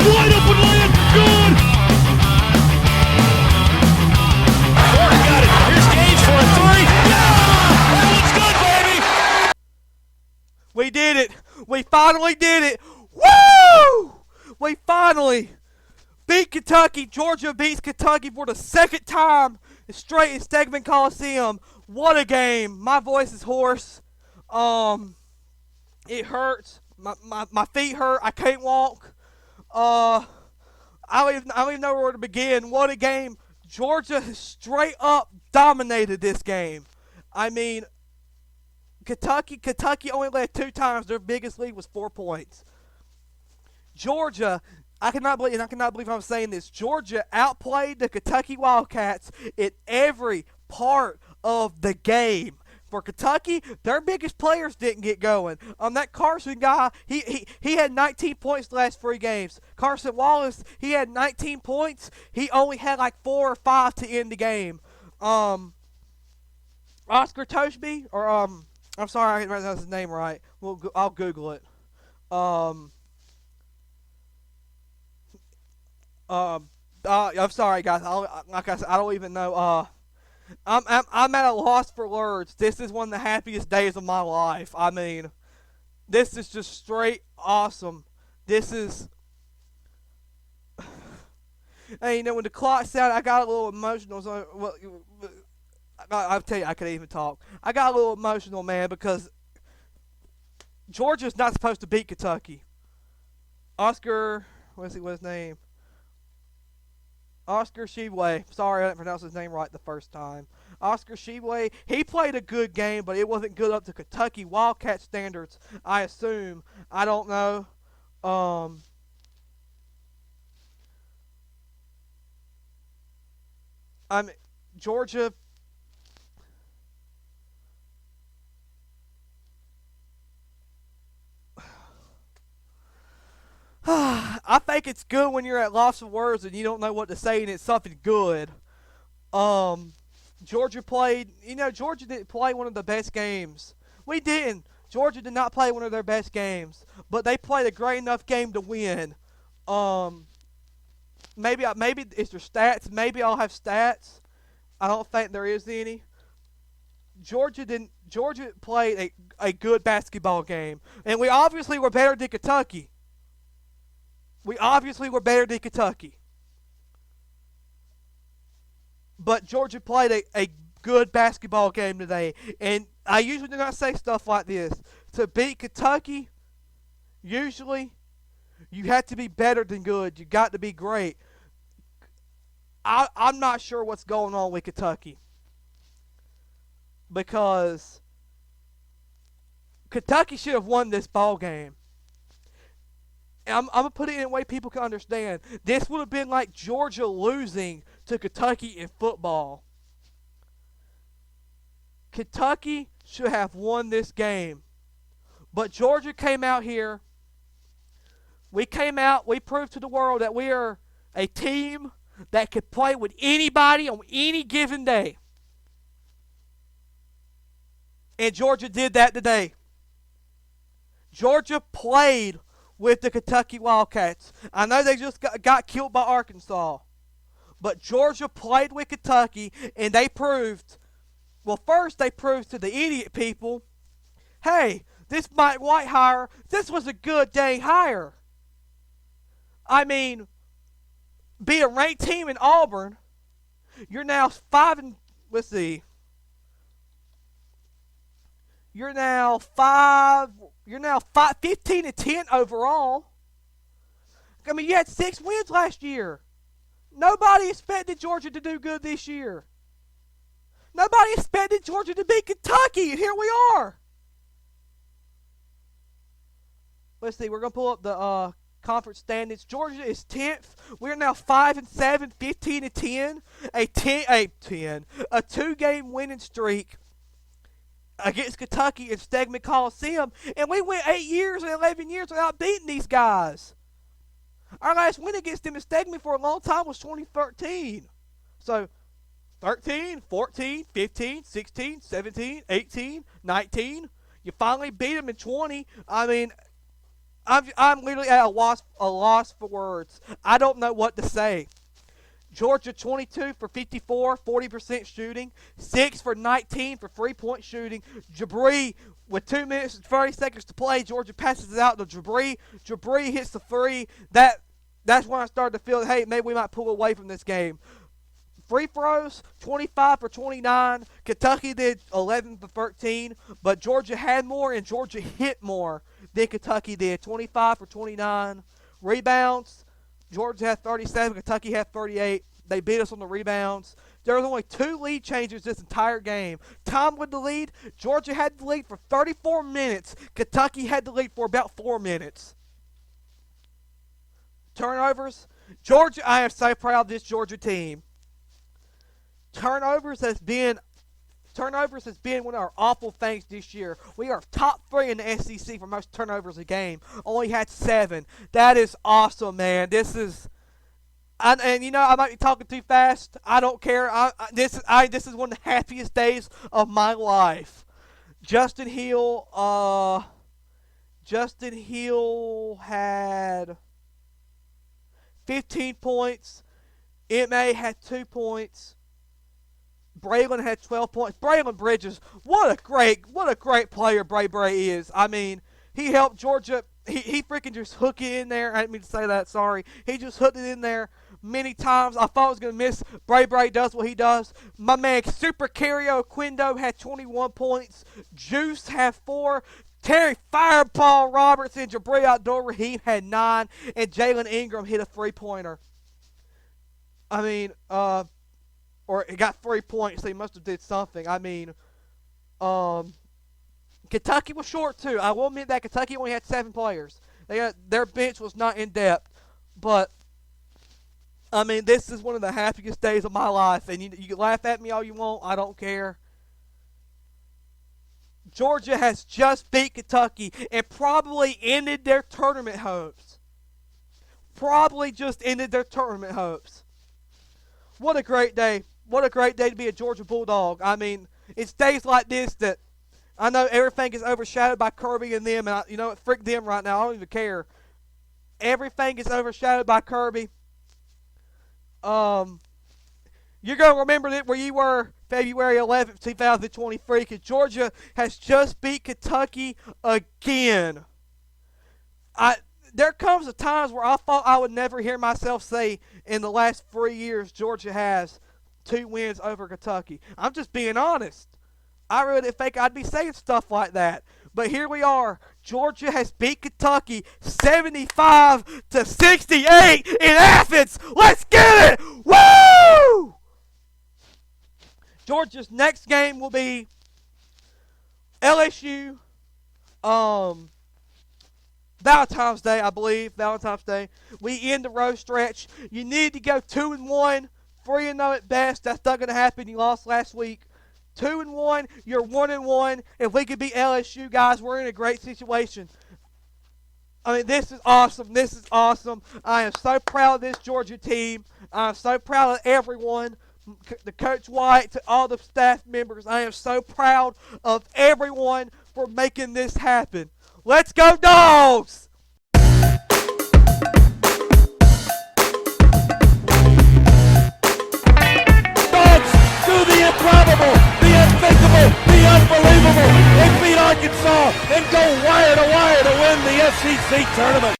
Wide open layup. Good. Ford got it. Here's Gage for a three. Yeah! That one's good, baby. We did it. We finally did it. Woo! We finally beat Kentucky. Georgia beats Kentucky for the second time straight in Stegeman Coliseum. What a game. My voice is hoarse. It hurts. My feet hurt. I can't walk. I don't even know where to begin. What a game. Georgia straight up dominated this game. I mean, Kentucky only led 2 times. Their biggest lead was 4 points. Georgia, I cannot believe I'm saying this. Georgia outplayed the Kentucky Wildcats in every part of the game. For Kentucky, their biggest players didn't get going. That Carson guy, he had 19 points the last 3 games. Carson Wallace, he had 19 points. He only had like 4 or 5 to end the game. Oscar Toshby, or I'm sorry, I didn't pronounce his name right. I'll Google it. I'm sorry, guys. Like I said, I don't even know. I'm at a loss for words. This is one of the happiest days of my life. I mean, this is just straight awesome. This is, and you know, when the clock sounded, I got a little emotional. So, well, I'll tell you, I couldn't even talk. I got a little emotional, man, because Georgia's not supposed to beat Kentucky. Oscar, what's his name? Oscar Tshiebwe. Sorry, I didn't pronounce his name right the first time. Oscar Tshiebwe, he played a good game, but it wasn't good up to Kentucky Wildcat standards, I assume. I don't know. Georgia. I think it's good when you're at loss of words and you don't know what to say and it's something good. Georgia played, Georgia didn't play one of the best games. We didn't. Georgia did not play one of their best games, but they played a great enough game to win. Maybe it's their stats. Maybe I'll have stats. I don't think there is any. Georgia played a good basketball game, and we obviously were better than Kentucky. But Georgia played a good basketball game today. And I usually do not say stuff like this. To beat Kentucky, usually, you have to be better than good. You got to be great. I'm not sure what's going on with Kentucky. Because Kentucky should have won this ball game. I'm going to put it in a way people can understand. This would have been like Georgia losing to Kentucky in football. Kentucky should have won this game. But Georgia came out here. We proved to the world that we are a team that could play with anybody on any given day. And Georgia did that today. Georgia played with the Kentucky Wildcats. I know they just got killed by Arkansas. But Georgia played with Kentucky, and they proved, first they proved to the idiot people, hey, this Mike White hire, this was a good dang hire. I mean, be a ranked team in Auburn, you're now 15 and 10 overall. I mean, you had 6 wins last year. Nobody expected Georgia to do good this year. Nobody expected Georgia to beat Kentucky, and here we are. Let's see, we're going to pull up the conference standings. Georgia is 10th. We're now 5-7, 15 and 10. A 2-game winning streak against Kentucky in Stegeman Coliseum, and we went 8 years and 11 years without beating these guys. Our last win against them in Stegeman for a long time was 2013. So, 13, 14, 15, 16, 17, 18, 19. You finally beat them in 20. I mean, I'm literally at a loss for words. I don't know what to say. Georgia 22 for 54, 40% shooting, 6 for 19 for 3-point shooting. Jabri with 2 minutes and 30 seconds to play, Georgia passes it out to Jabri. Jabri hits the 3. That's when I started to feel, hey, maybe we might pull away from this game. Free throws, 25 for 29. Kentucky did 11 for 13, but Georgia had more and Georgia hit more than Kentucky did. 25 for 29. Rebounds, Georgia had 37, Kentucky had 38. They beat us on the rebounds. There was only 2 lead changes this entire game. Tom with the lead. Georgia had the lead for 34 minutes. Kentucky had the lead for about 4 minutes. Turnovers. Georgia, I am so proud of this Georgia team. Turnovers has been one of our awful things this year. We are top 3 in the SEC for most turnovers a game. Only had 7. That is awesome, man. This is, and you know, I might be talking too fast. I don't care. This is one of the happiest days of my life. Justin Hill had 15 points. M.A. had 2 points. Braylon had 12 points. Braylon Bridges, what a great player Bray is. I mean, he helped Georgia. He freaking just hooked it in there. I didn't mean to say that, sorry. He just hooked it in there many times. I thought I was going to miss. Bray does what he does. My man Super Cario Quindo had 21 points. Juice had 4. Terry Fireball Roberts and Jabri Abdul-Rahim had 9. And Jalen Ingram hit a 3-pointer. I mean, or it got 3 points, so he must have did something. I mean, Kentucky was short too. I will admit that Kentucky only had 7 players. Their bench was not in depth, but I mean, this is one of the happiest days of my life. And you can laugh at me all you want. I don't care. Georgia has just beat Kentucky and probably ended their tournament hopes. Probably just ended their tournament hopes. What a great day. What a great day to be a Georgia Bulldog. I mean, it's days like this that I know everything is overshadowed by Kirby and them, and you know what, frick them right now. I don't even care. Everything is overshadowed by Kirby. You're going to remember that where you were February 11th, 2023, because Georgia has just beat Kentucky again. There comes a times where I thought I would never hear myself say in the last 3 years Georgia has 2 wins over Kentucky. I'm just being honest. I really didn't think I'd be saying stuff like that. But here we are. Georgia has beat Kentucky 75-68 in Athens. Let's get it! Woo! Georgia's next game will be LSU. Valentine's Day, I believe. Valentine's Day. We end the road stretch. You need to go 2-1, 3-0 at best. That's not going to happen. You lost last week. 2-1, you're 1-1. If we could beat LSU, guys, we're in a great situation. I mean, this is awesome. This is awesome. I am so proud of this Georgia team. I'm so proud of everyone. The Coach White, to all the staff members. I am so proud of everyone for making this happen. Let's go, Dogs! Dogs do the improbable, the unthinkable, the unbelievable. They beat Arkansas and go wire to wire to win the SEC tournament.